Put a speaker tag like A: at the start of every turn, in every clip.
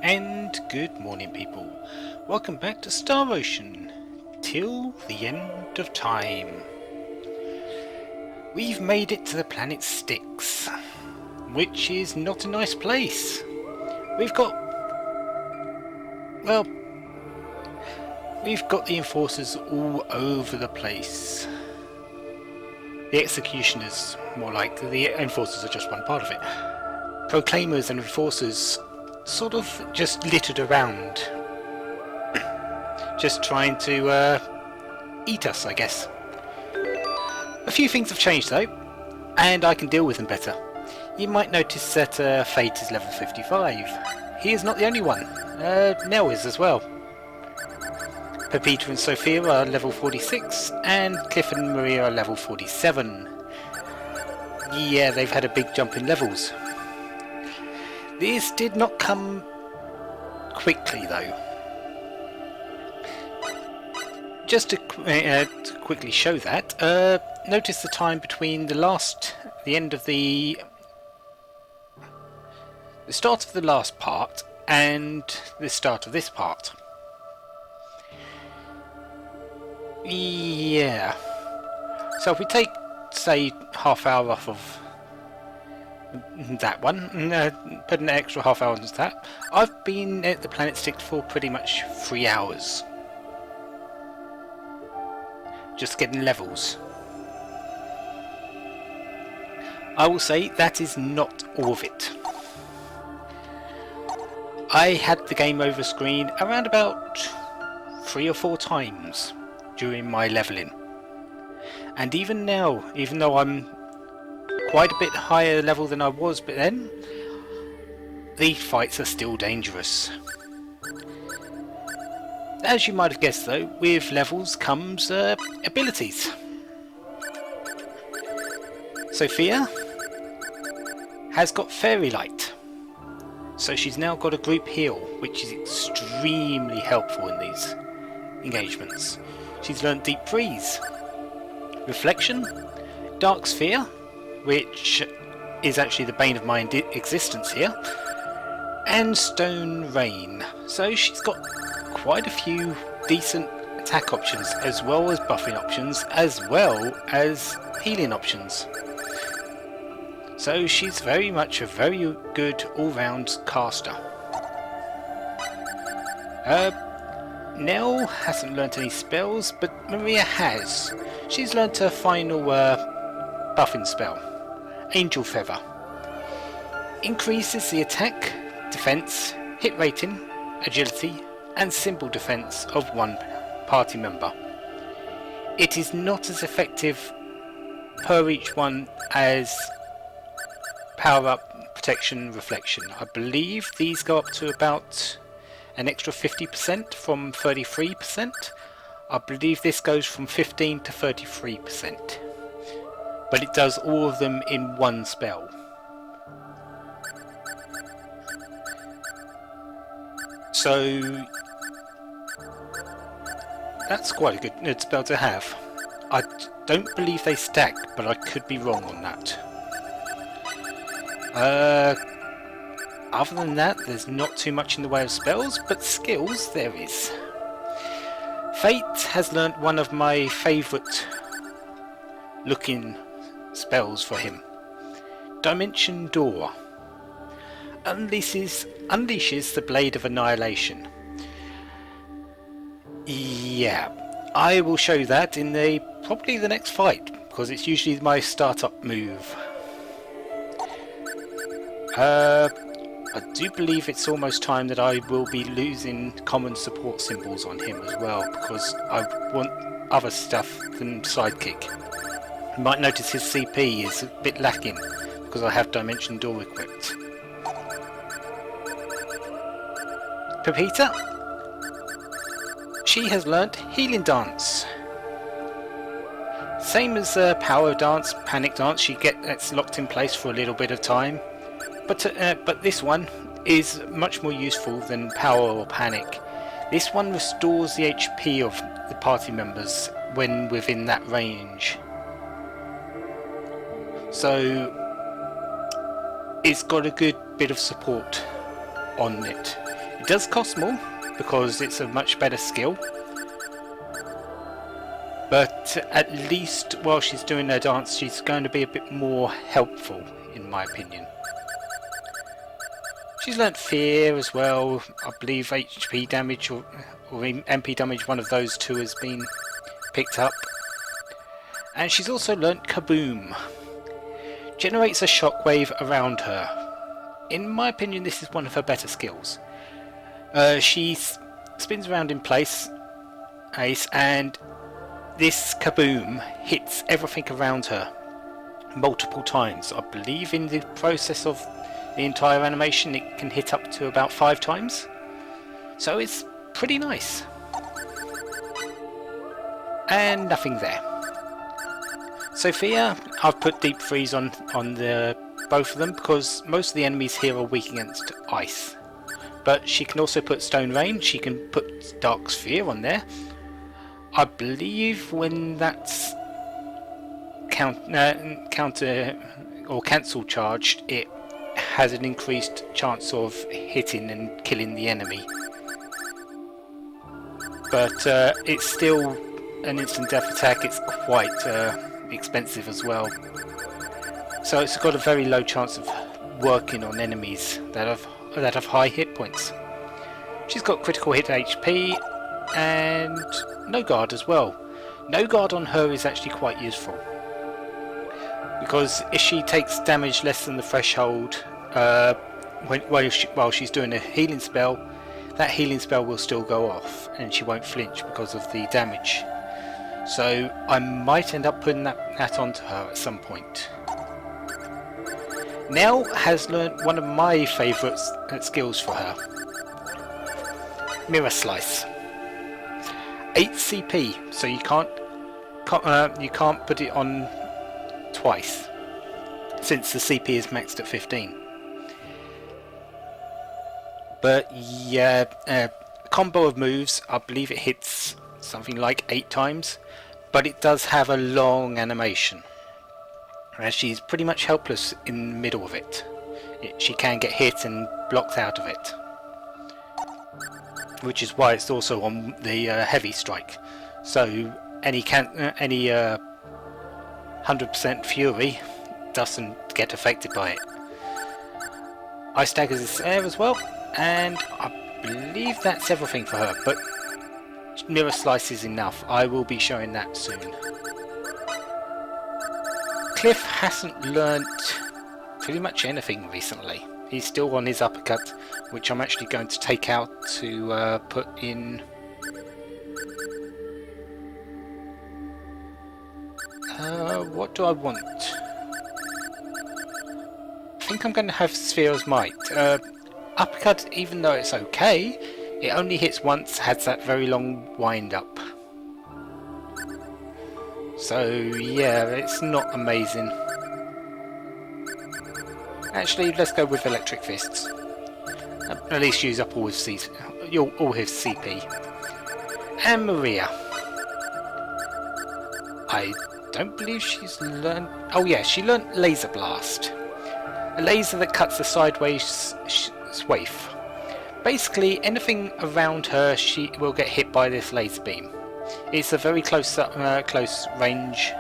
A: And good morning, people. Welcome back to Star Ocean, till the end of time. We've made it to the planet Styx, which is not a nice place. We've got the enforcers all over the place. The executioners, more like the enforcers are just one part of it. Proclaimers and enforcers sort of just littered around, just trying to eat us, I guess. A few things have changed though, and I can deal with them better. You might notice that Fate is level 55. He is not the only one. Nell is as well. Pepita and Sophia are level 46, and Cliff and Maria are level 47. Yeah, they've had a big jump in levels. This did not come quickly though. Just to quickly show that, notice the time between the end of the start of the last part and the start of this part. Yeah. So if we take, say, half hour off of that one, put an extra half hour into that, I've been at the planet Styx for pretty much 3 hours. Just getting levels. I will say that is not all of it. I had the game over screen around about 3 or 4 times during my leveling. And even now, even though I'm quite a bit higher level than I was but then, the fights are still dangerous. As you might have guessed though, with levels comes abilities. Sophia has got Fairy Light, so she's now got a group heal, which is extremely helpful in these engagements. She's learnt Deep Freeze, Reflection, Dark Sphere, which is actually the bane of my existence here, and Stone Rain. So she's got quite a few decent attack options, as well as buffing options, as well as healing options. So she's very much a very good all-round caster. Nell hasn't learnt any spells, but Maria has. She's learnt her final buffing spell, Angel Feather. Increases the attack, defense, hit rating, agility, and symbol defense of one party member. It is not as effective per each one as Power Up, Protection, Reflection. I believe these go up to about an extra 50% from 33%. I believe this goes from 15 to 33%. But it does all of them in one spell. So that's quite a good spell to have. I don't believe they stack, but I could be wrong on that. Other than that, there's not too much in the way of spells, but skills there is. Fate has learnt one of my favourite looking spells for him. Dimension Door. Unleashes the Blade of Annihilation. Yeah, I will show that in probably the next fight, because it's usually my startup move. I do believe it's almost time that I will be losing common support symbols on him as well, because I want other stuff than Sidekick. You might notice his CP is a bit lacking, because I have Dimension Door equipped. Pepita, she has learnt Healing Dance. Same as Power Dance, Panic Dance, she gets locked in place for a little bit of time. But this one is much more useful than Power or Panic. This one restores the HP of the party members when within that range. So it's got a good bit of support on it. It does cost more because it's a much better skill, but at least while she's doing her dance she's going to be a bit more helpful in my opinion. She's learnt Fear as well. I believe HP damage or MP damage, one of those two has been picked up. And she's also learnt Kaboom. Generates a shockwave around her. In my opinion, this is one of her better skills. She spins around in place, Ace, and this Kaboom hits everything around her multiple times. I believe in the process of the entire animation it can hit up to about 5 times. So it's pretty nice. And nothing there. Sophia, I've put Deep Freeze on the both of them because most of the enemies here are weak against ice. But she can also put Stone Rain, she can put Dark Sphere on there. I believe when that's counter or cancel charged, it has an increased chance of hitting and killing the enemy. But it's still an instant death attack, it's quite expensive as well. So it's got a very low chance of working on enemies that have high hit points. She's got critical hit HP and no guard as well. No guard on her is actually quite useful, because if she takes damage less than the threshold while she's doing a healing spell, that healing spell will still go off and she won't flinch because of the damage. So I might end up putting that onto her at some point. Nell has learnt one of my favourite skills for her. Mirror Slice. 8 CP, so you can't put it on twice, since the CP is maxed at 15. But yeah, combo of moves, I believe it hits something like 8 times, but it does have a long animation. As she's pretty much helpless in the middle of it. She can get hit and blocked out of it. Which is why it's also on the heavy strike. So any 100% fury doesn't get affected by it. Ice Daggers is there as well, and I believe that's everything for her, but Mirror Slice is enough. I will be showing that soon. Cliff hasn't learnt pretty much anything recently. He's still on his uppercut, which I'm actually going to take out to put in... what do I want? I think I'm going to have Sphere's Might. Uppercut, even though it's okay, it only hits once, has that very long wind up. So yeah, it's not amazing. Actually, let's go with Electric Fists. At least use up all his CP. And Maria. I don't believe she's learned... Oh yeah, she learnt Laser Blast. A laser that cuts a sideways swath. Basically, anything around her, she will get hit by this laser beam. It's a very close range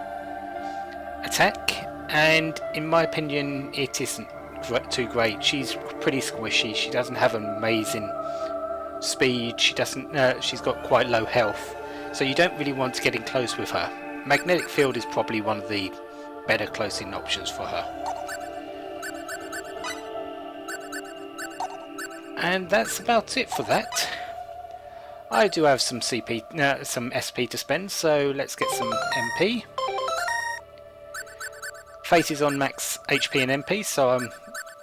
A: attack, and in my opinion, it isn't too great. She's pretty squishy. She doesn't have amazing speed. She's got quite low health, so you don't really want to get in close with her. Magnetic Field is probably one of the better close-in options for her. And that's about it for that. I do have some SP to spend, so let's get some MP. Fate is on max HP and MP, so I'm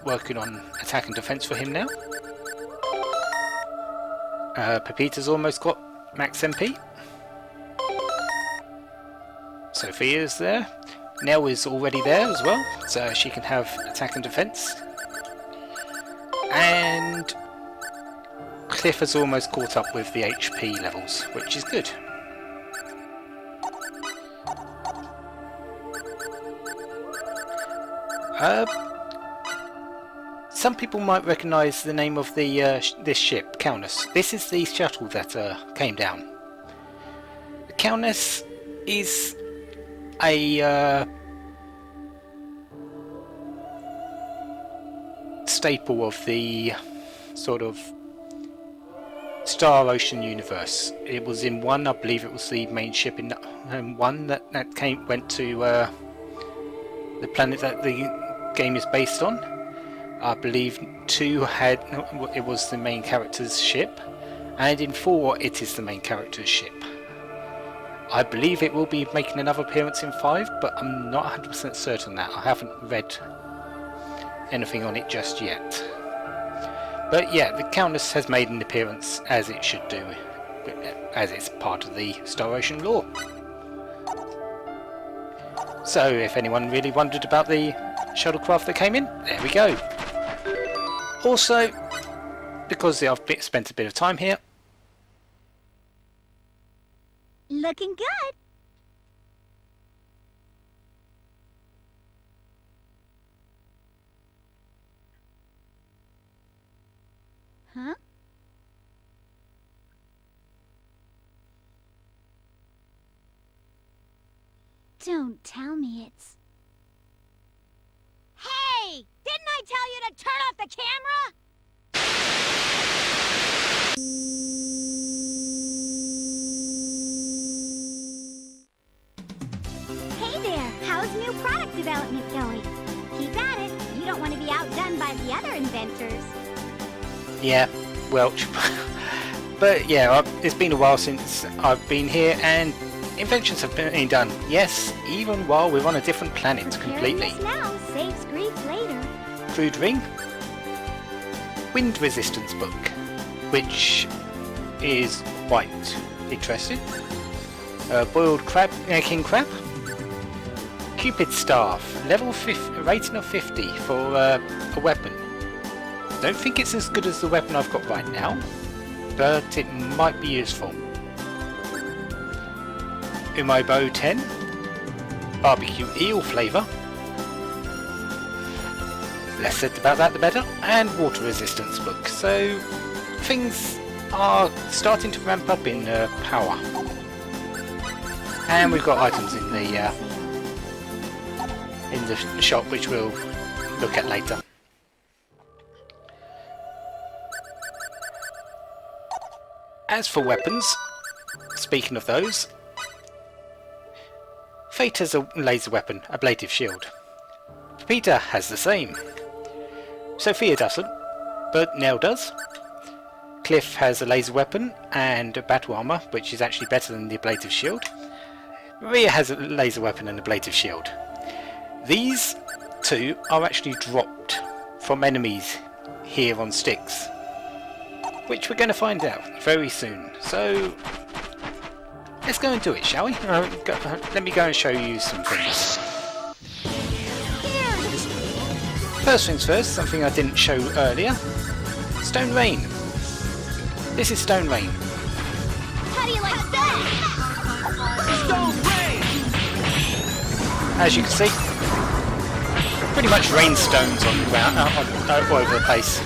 A: working on attack and defense for him now. Pepita's almost got max MP. Sophia's there. Nell is already there as well, so she can have attack and defense. And Cliff has almost caught up with the HP levels, which is good. Some people might recognise the name of the this ship, Caunus. This is the shuttle that came down. The Caunus is a staple of the sort of Star Ocean universe. It was in one, I believe it was the main ship in one that went to the planet that the game is based on. I believe 2 it was the main character's ship, and in 4 it is the main character's ship. I believe it will be making another appearance in 5, but I'm not 100% certain that. I haven't read anything on it just yet. But yeah, the Countess has made an appearance, as it should do, as it's part of the Star Ocean lore. So if anyone really wondered about the shuttlecraft that came in, there we go. Also, because I've spent a bit of time here,
B: looking good. Huh? Don't tell me it's... Hey! Didn't I tell you to turn off the camera? Hey there! How's new product development going? Keep at it. You don't want to be outdone by the other inventors.
A: yeah, Welch. But yeah, it's been a while since I've been here, and inventions have been done. Yes, even while we're on a different planet completely.
B: Preparedness now saves grief later.
A: Crude ring. Wind resistance book, which is quite interesting. Boiled crab, king crab. Cupid staff, level 50, rating of 50 for a weapon. Don't think it's as good as the weapon I've got right now, but it might be useful. Umobo 10, barbecue eel flavour. Less said about that the better. And water resistance book. So things are starting to ramp up in power. And we've got items in the shop which we'll look at later. As for weapons, speaking of those, Fate has a laser weapon, ablative shield. Peter has the same. Sophia doesn't, but Nell does. Cliff has a laser weapon and a battle armor, which is actually better than the ablative shield. Maria has a laser weapon and ablative shield. These two are actually dropped from enemies here on Styx, which we're going to find out very soon. So let's go and do it, shall we? Let me go and show you some things. First things first, something I didn't show earlier. Stone Rain. This is Stone Rain.
B: How do you like that?
C: Stone Rain!
A: As you can see, pretty much rain stones on the ground, all over the place.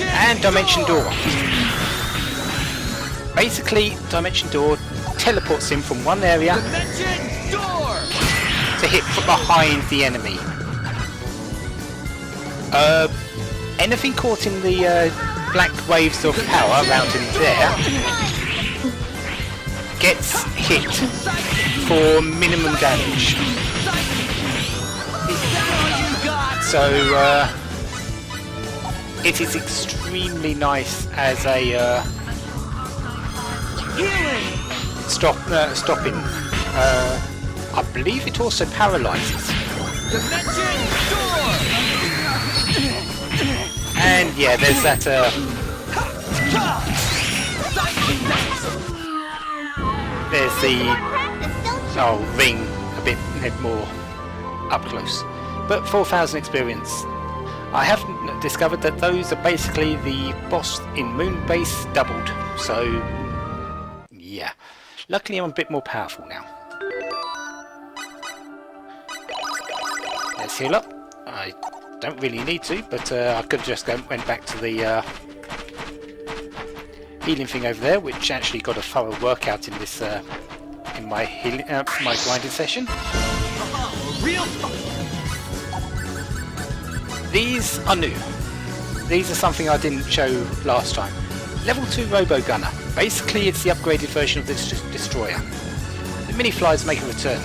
A: And Dimension Door. Basically, Dimension Door teleports him from one area to hit from behind the enemy. Anything caught in the black waves of power around him there gets hit for minimum damage. So it is extremely nice as a stopping. I believe it also paralyzes. And yeah, there's that there's the ring a bit more up close. But 4,000 experience. I have discovered that those are basically the boss in Moonbase doubled. So yeah, luckily I'm a bit more powerful now. Let's heal up. I Don't really need to, but I could have just went back to the healing thing over there, which actually got a thorough workout in this in my healing, my grinding session.
C: Real.
A: These are new. These are something I didn't show last time. Level 2 Robo Gunner. Basically, it's the upgraded version of this destroyer. The mini flies make a return.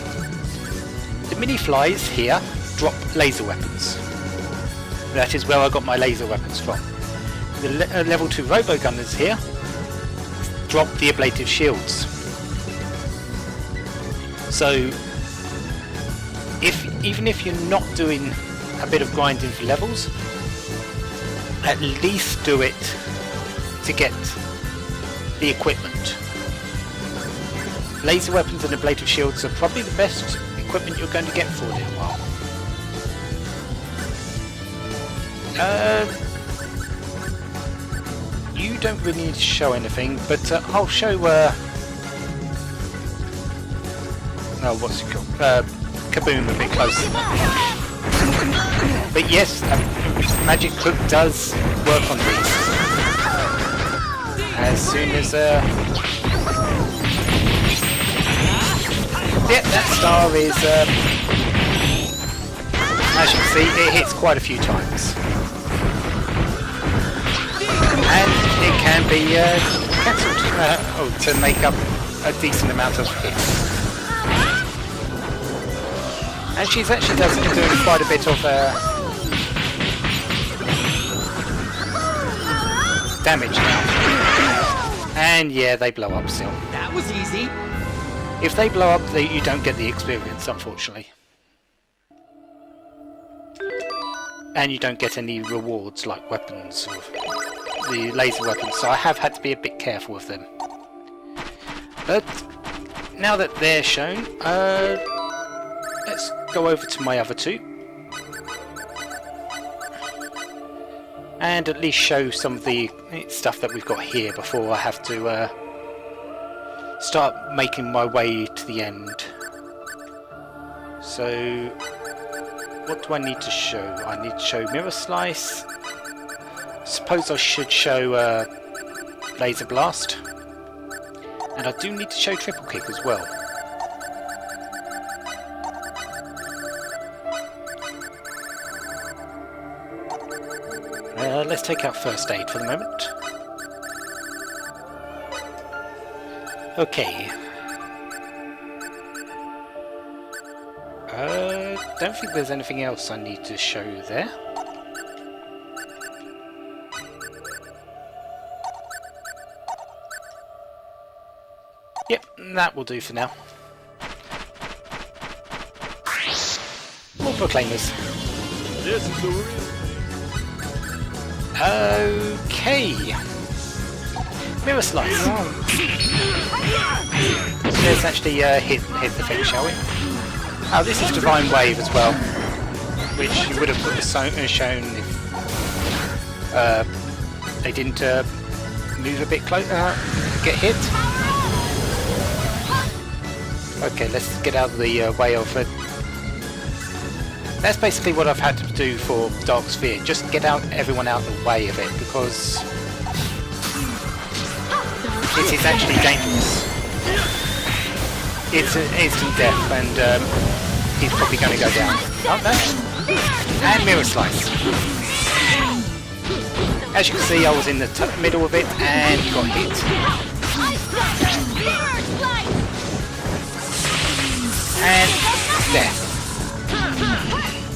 A: The mini flies here drop laser weapons. That is where I got my laser weapons from. The level 2 Robo Gunners here drop the ablative shields. So, even if you're not doing a bit of grinding for levels, at least do it to get the equipment. Laser weapons and ablative shields are probably the best equipment you're going to get for a little while. You don't really need to show anything, but I'll show what's it called? Kaboom a bit closer. But yes, Magic Cook does work on these. As soon as yeah, that star is as you can see, it hits quite a few times. And it can be cancelled to make up a decent amount of hits. And she's actually doing quite a bit of damage now. And yeah, they blow up still.
C: That was easy.
A: If they blow up, you don't get the experience, unfortunately. And you don't get any rewards like weapons or the laser weapons, so I have had to be a bit careful with them. But now that they're shown, let's go over to my other two and at least show some of the stuff that we've got here before I have to start making my way to the end. So what do I need to show? I need to show Mirror Slice. Suppose I should show Laser Blast. And I do need to show Triple Kick as well. Let's take out First Aid for the moment. Okay. Don't think there's anything else I need to show there. Yep, that will do for now. More Proclaimers.
C: This is the real.
A: Okay. Mirror Slice. Let's actually hit the thing, shall we? Oh, this is Divine Wave as well, which you would have shown if they didn't move a bit closer, get hit. Okay, let's get out of the way of it. That's basically what I've had to do for Dark Sphere, just get everyone out of the way of it, because it is actually dangerous. It's an instant death, and he's probably going to go down. Oh no! And Mirror Slice. As you can see, I was in the middle of it and got hit. And death.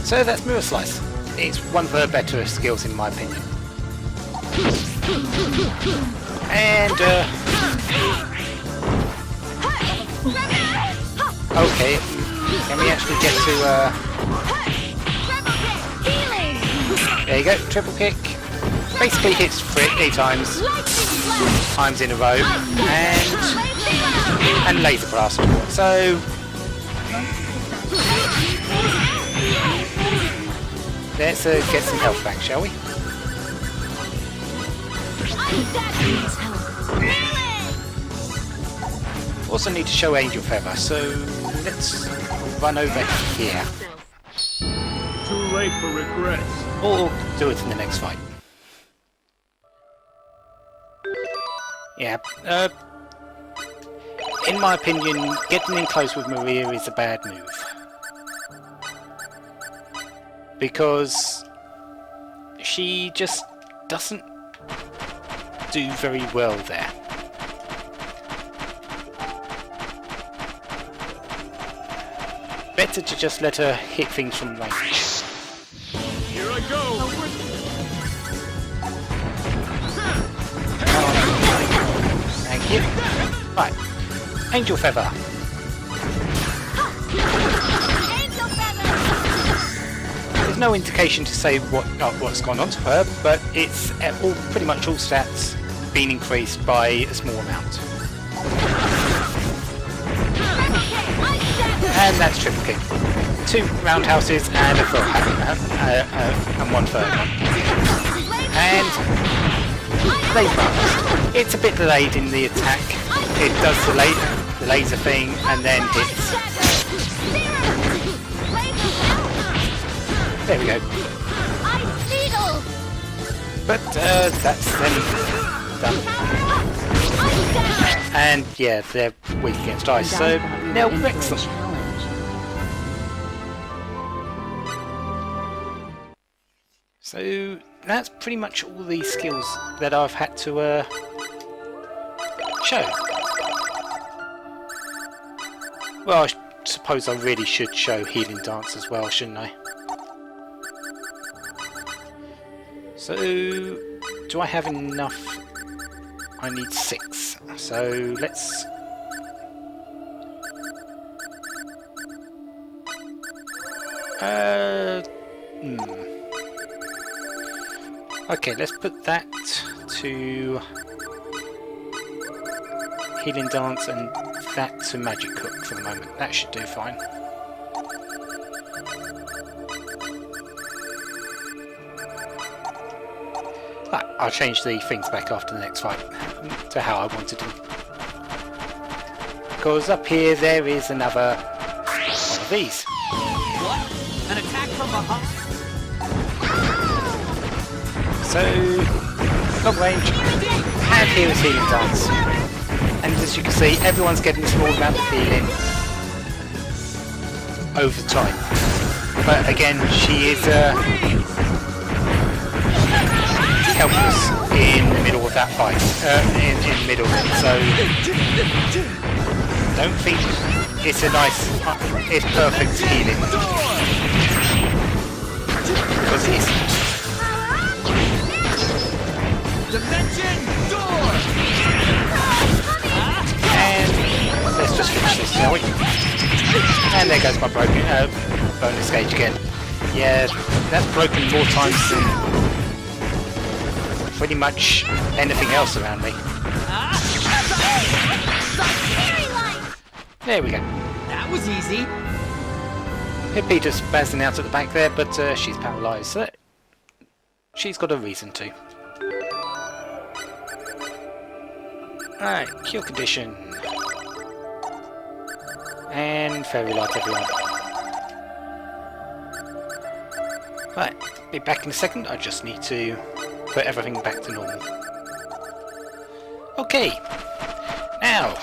A: So that's Mirror Slice. It's one of the better skills in my opinion. And okay, can we actually get to there you go, Triple Kick. Basically hits 3 times in a row, and Laser Blast. So let's get some health back, shall we? Also need to show Angel Feather, so let's run over here.
C: Too late for regrets.
A: Or do it in the next fight. Yeah, in my opinion, getting in close with Maria is a bad move. Because she just doesn't do very well there. Better to just let her hit things from range.
C: Here I go!
A: Thank you. Right, Angel Feather.
B: Angel feather!
A: There's no indication to say what's gone on to her, but it's pretty much all stats been increased by a small amount. And that's triple kick. 2 roundhouses and a third and 1 third one. And laser blast. It's a bit delayed in the attack. It does the laser thing and then hits. There we go. But that's then done. And yeah, they're weak against ice, so now wrecks them. So that's pretty much all the skills that I've had to show. Well, I suppose I really should show Healing Dance as well, shouldn't I? So, do I have enough? I need 6. So let's... Okay, let's put that to Healing Dance and that to Magic Cook for the moment. That should do fine. But I'll change the things back after the next fight to how I wanted them. Because up here there is another one of these.
C: What? An attack from behind?
A: So, long range, and here is Healing Dance. And as you can see, everyone's getting a small amount of healing over time. But again, she is helpless in the middle of that fight, in the middle of it, so don't think it's a nice, it's perfect healing. Because it isn't.
C: Dimension door!
A: And let's just finish this, shall we? And there goes my broken bonus gauge again. Yeah, that's broken more times than pretty much anything else around me. There we go.
C: That was easy.
A: Peter's spazzing out at the back there, but she's paralysed, so she's got a reason to. Alright, cure condition. And fairy light everyone. Right, be back in a second. I just need to put everything back to normal. Okay, now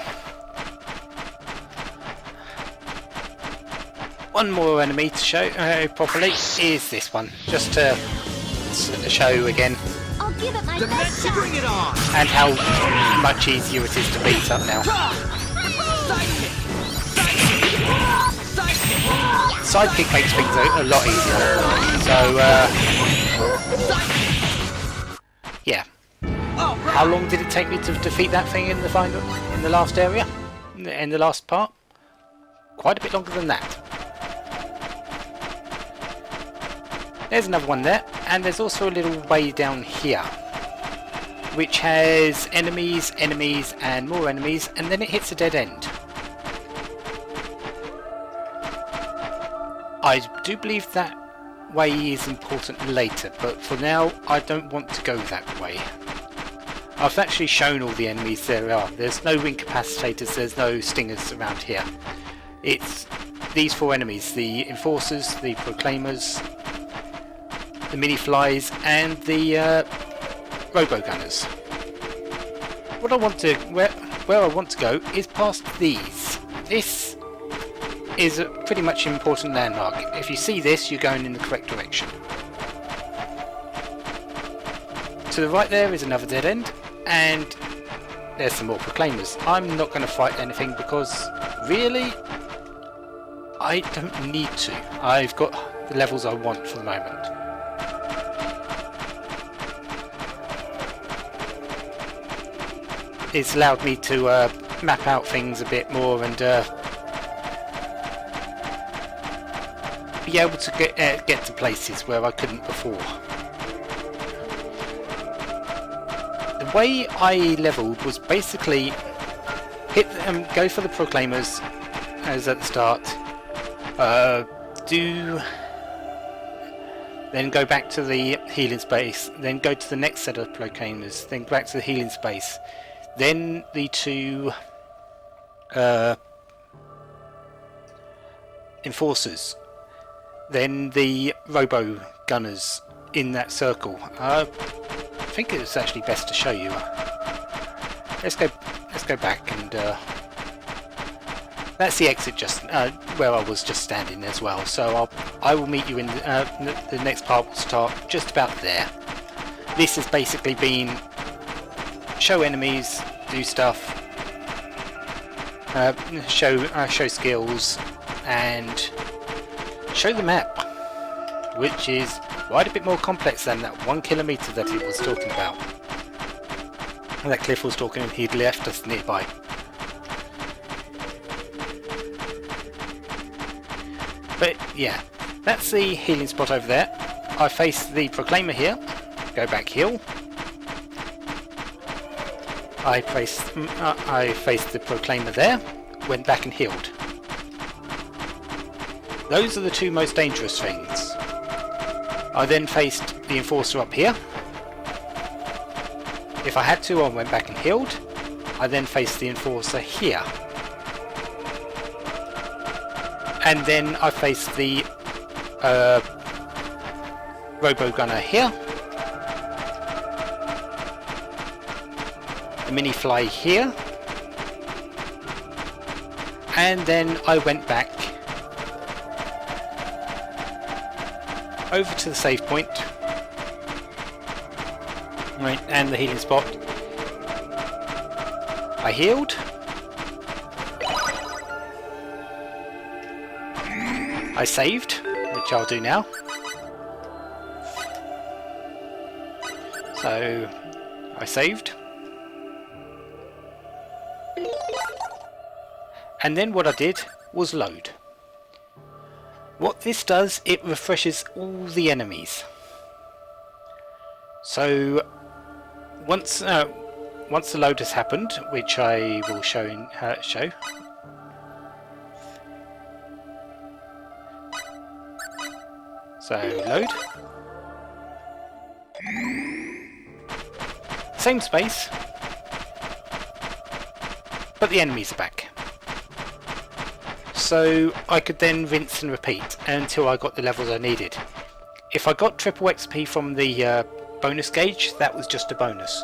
A: one more enemy to show properly is this one, just to show again.
B: I'll give it my best shot.
C: Bring it on!
A: And how much easier it is to beat up now. Sidekick makes things a lot easier. So, yeah. How long did it take me to defeat that thing in the last area? In the last part? Quite a bit longer than that. There's another one there, and there's also a little way down here, which has enemies, enemies, and more enemies, and then it hits a dead end. I do believe that way is important later, but for now I don't want to go that way. I've actually shown all the enemies there are. There's no incapacitators, there's no stingers around here. It's these 4 enemies, the Enforcers, the Proclaimers, the mini flies and the robo gunners. What I want to where I want to go is past these. This is a pretty much important landmark. If you see this, you're going in the correct direction. To the right there is another dead end, and there's some more proclaimers. I'm not going to fight anything because really I don't need to. I've got the levels I want for the moment. It's allowed me to map out things a bit more and be able to get to places where I couldn't before. The way I leveled was basically go for the proclaimers as at the start, then go back to the healing space, then go to the next set of proclaimers, then back to the healing space, then the two enforcers, then the robo gunners in that circle. I think it's actually best to show you. Let's go back, and that's the exit just where I was just standing as well. So I will meet you in the next part. Will start just about there. This has basically been show enemies, do stuff, show skills, and show the map, which is quite a bit more complex than that 1 kilometer that it was talking about. That Cliff was talking, and he'd left us nearby. But yeah, that's the healing spot over there. I face the Proclaimer here, go back heal. I faced the Proclaimer there, went back and healed. Those are the two most dangerous things. I then faced the Enforcer up here. If I had to, I went back and healed. I then faced the Enforcer here. And then I faced the Robo Gunner here. The Mini Fly here. And then I went back over to the save point. Right, and the healing spot. I healed. I saved, which I'll do now. So, I saved. And then what I did was load. What this does, it refreshes all the enemies. So, once the load has happened, which I will show. So load. Same space, but the enemies are back. So I could then rinse and repeat until I got the levels I needed. If I got triple XP from the bonus gauge, that was just a bonus.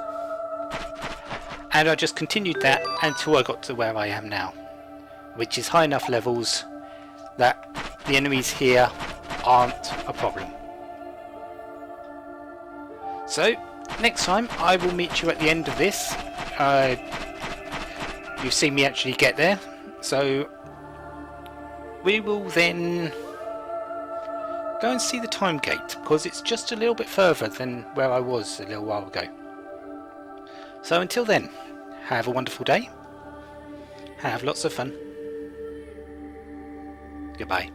A: And I just continued that until I got to where I am now, which is high enough levels that the enemies here aren't a problem. So next time I will meet you at the end of this. You've seen me actually get there, so we will then go and see the time gate, because it's just a little bit further than where I was a little while ago. So until then, have a wonderful day, have lots of fun, goodbye.